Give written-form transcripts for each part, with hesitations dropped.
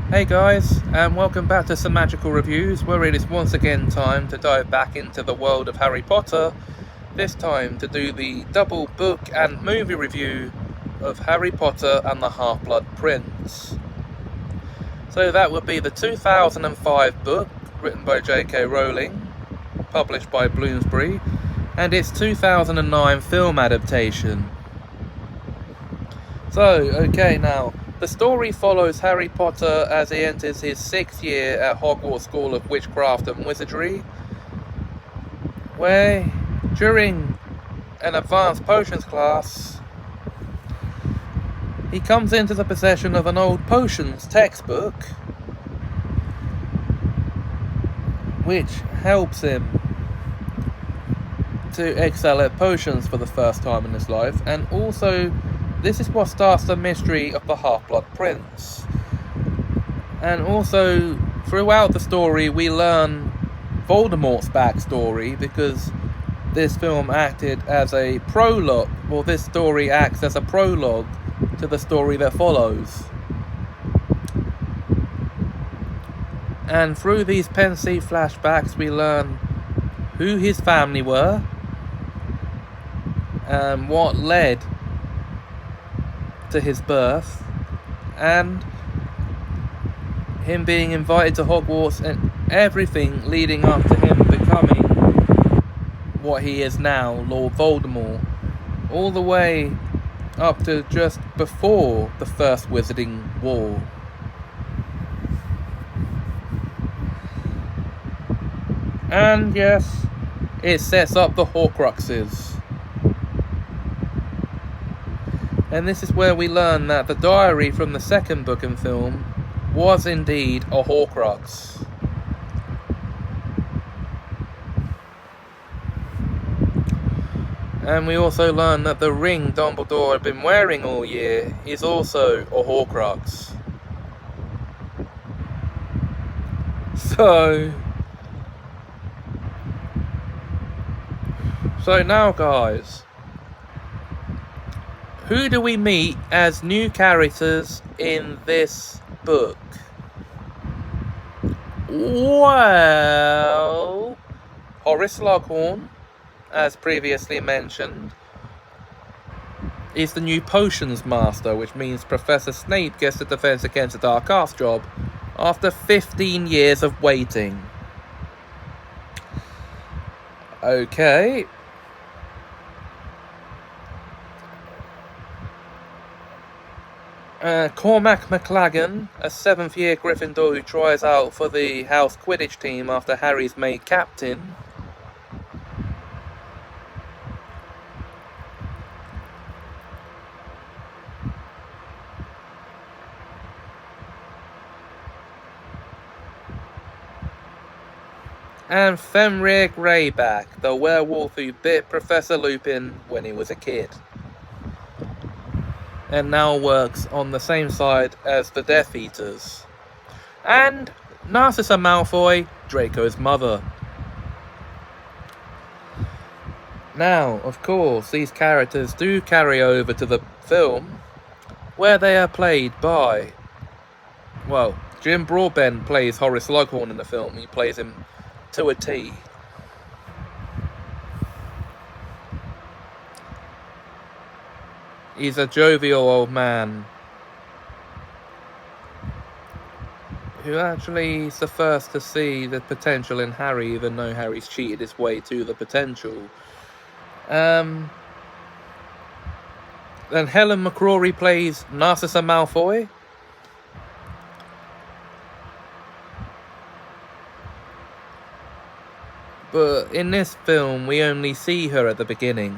Hey guys, and welcome back to Semajical Reviews, where it is once again time to dive back into the world of Harry Potter, this time to do the double book and movie review of Harry Potter and the Half-Blood Prince. So that would be the 2005 book, written by J.K. Rowling, published by Bloomsbury, and its 2009 film adaptation. So, okay, now, the story follows Harry Potter as he enters his 6th year at Hogwarts School of Witchcraft and Wizardry, where, during an advanced potions class, he comes into the possession of an old potions textbook, which helps him to excel at potions for the first time in his life, and also this is what starts the mystery of the Half-Blood Prince. And also, throughout the story, we learn Voldemort's backstory, because this film acted as a prologue, or this story acts as a prologue to the story that follows. And through these pensive flashbacks, we learn who his family were, and what led to his birth, and him being invited to Hogwarts, and everything leading up to him becoming what he is now, Lord Voldemort, all the way up to just before the First Wizarding War. And yes, it sets up the Horcruxes. And this is where we learn that the diary from the second book and film was indeed a Horcrux. And we also learn that the ring Dumbledore had been wearing all year is also a Horcrux. So now guys, who do we meet as new characters in this book? Well, Horace Slughorn, as previously mentioned, is the new potions master, which means Professor Snape gets the Defense Against the Dark Arts job after 15 years of waiting. Okay. Cormac McLaggen, a 7th year Gryffindor who tries out for the house Quidditch team after Harry's made captain. And Fenrir Greyback, the werewolf who bit Professor Lupin when he was a kid, and now works on the same side as the Death Eaters. And Narcissa Malfoy, Draco's mother. Now, of course, these characters do carry over to the film, where they are played by, well, Jim Broadbent plays Horace Slughorn in the film. He plays him to a T. He's a jovial old man who actually is the first to see the potential in Harry, even though Harry's cheated his way to the potential. Then Helen McCrory plays Narcissa Malfoy. But in this film, we only see her at the beginning.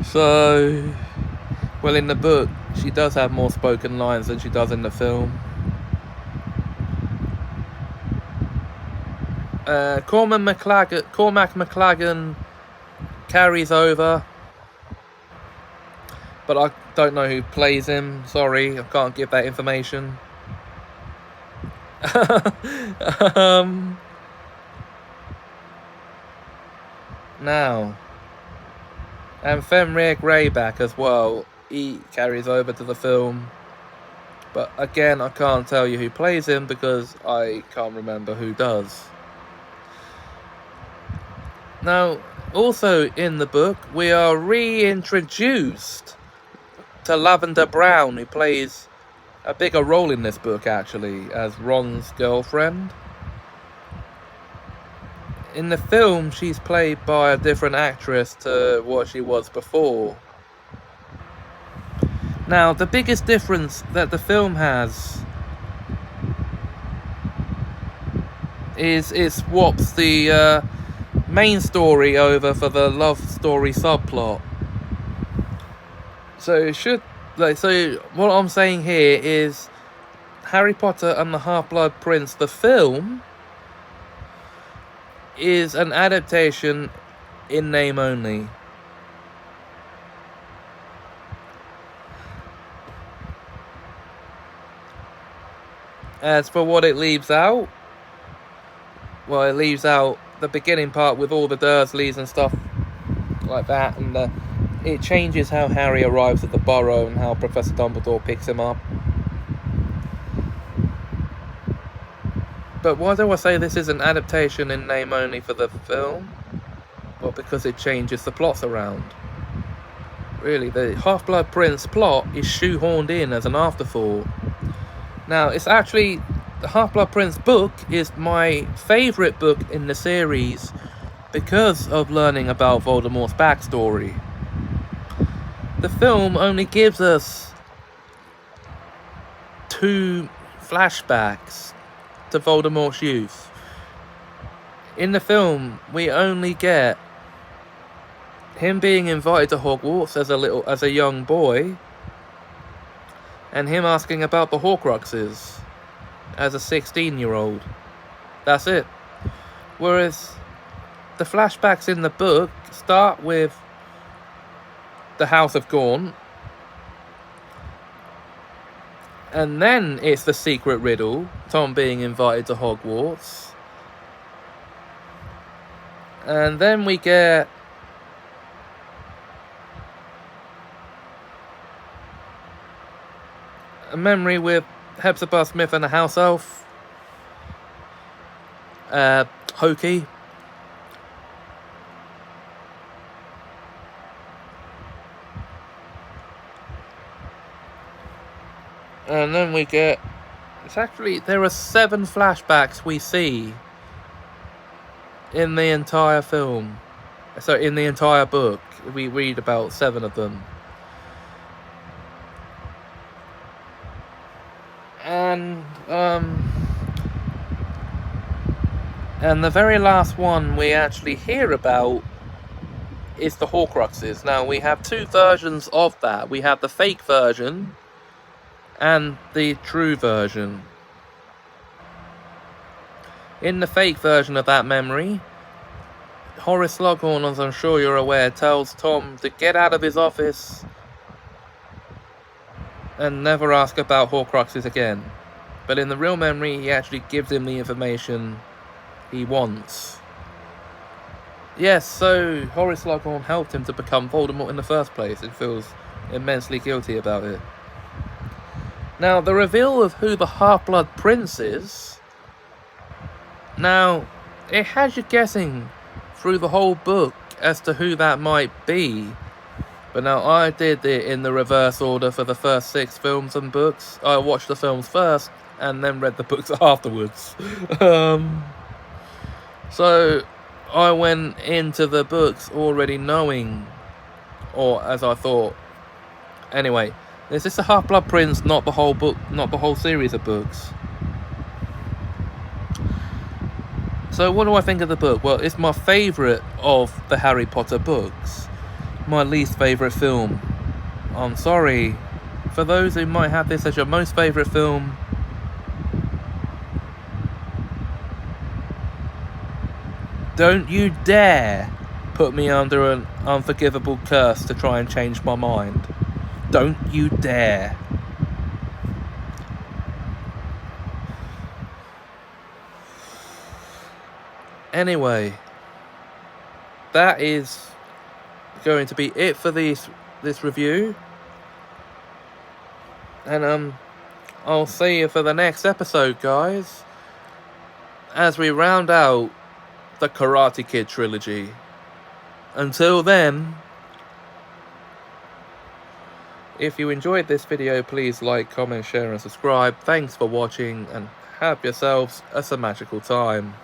So, well, in the book, she does have more spoken lines than she does in the film. Cormac McLaggen carries over, but I don't know who plays him. Sorry, I can't give that information. Now, and Fenrir Greyback as well he carries over to the film. But again, I can't tell you who plays him because I can't remember who does. Now, also in the book, we are reintroduced to Lavender Brown, who plays a bigger role in this book, actually, as Ron's girlfriend. In the film, she's played by a different actress to what she was before. Now, the biggest difference that the film has is it swaps the main story over for the love story subplot. So what I'm saying here is Harry Potter and the Half-Blood Prince, the film, is an adaptation in name only. As for what it leaves out, well, it leaves out the beginning part with all the Dursleys and stuff like that, and it changes how Harry arrives at the Burrow and how Professor Dumbledore picks him up. But why do I say this is an adaptation in name only for the film? Well, because it changes the plots around. Really, the Half-Blood Prince plot is shoehorned in as an afterthought. Now, it's actually... The Half-Blood Prince book is my favourite book in the series because of learning about Voldemort's backstory. The film only gives us 2 flashbacks to Voldemort's youth. In the film, we only get him being invited to Hogwarts as a young boy, and him asking about the Horcruxes as a 16-year-old. That's it. Whereas the flashbacks in the book start with the House of Gaunt, and then it's the secret riddle, Tom being invited to Hogwarts, and then we get a memory with Hepzibah Smith and the house elf, Hokey. And then we get... there are 7 flashbacks we see in the entire film. So in the entire book, we read about 7 of them. And the very last one we actually hear about is the Horcruxes. Now, we have 2 versions of that. We have the fake version and the true version. In the fake version of that memory, Horace Slughorn, as I'm sure you're aware, tells Tom to get out of his office and never ask about Horcruxes again. But in the real memory, he actually gives him the information he wants. Yes, so Horace Slughorn helped him to become Voldemort in the first place and feels immensely guilty about it. Now, the reveal of who the Half-Blood Prince is... Now, it has you guessing through the whole book as to who that might be. But now, I did it in the reverse order for the first 6 films and books. I watched the films first and then read the books afterwards. So, I went into the books already knowing, or as I thought. Anyway, this is the Half-Blood Prince, not the whole book, not the whole series of books. So what do I think of the book? Well, it's my favourite of the Harry Potter books. My least favourite film. I'm sorry. For those who might have this as your most favourite film, don't you dare put me under an unforgivable curse to try and change my mind. Don't you dare. Anyway, that is going to be it for this review. And I'll see you for the next episode, guys, as we round out the Karate Kid trilogy. Until then, if you enjoyed this video, please like, comment, share and subscribe. Thanks for watching, and have yourselves a Semajical time.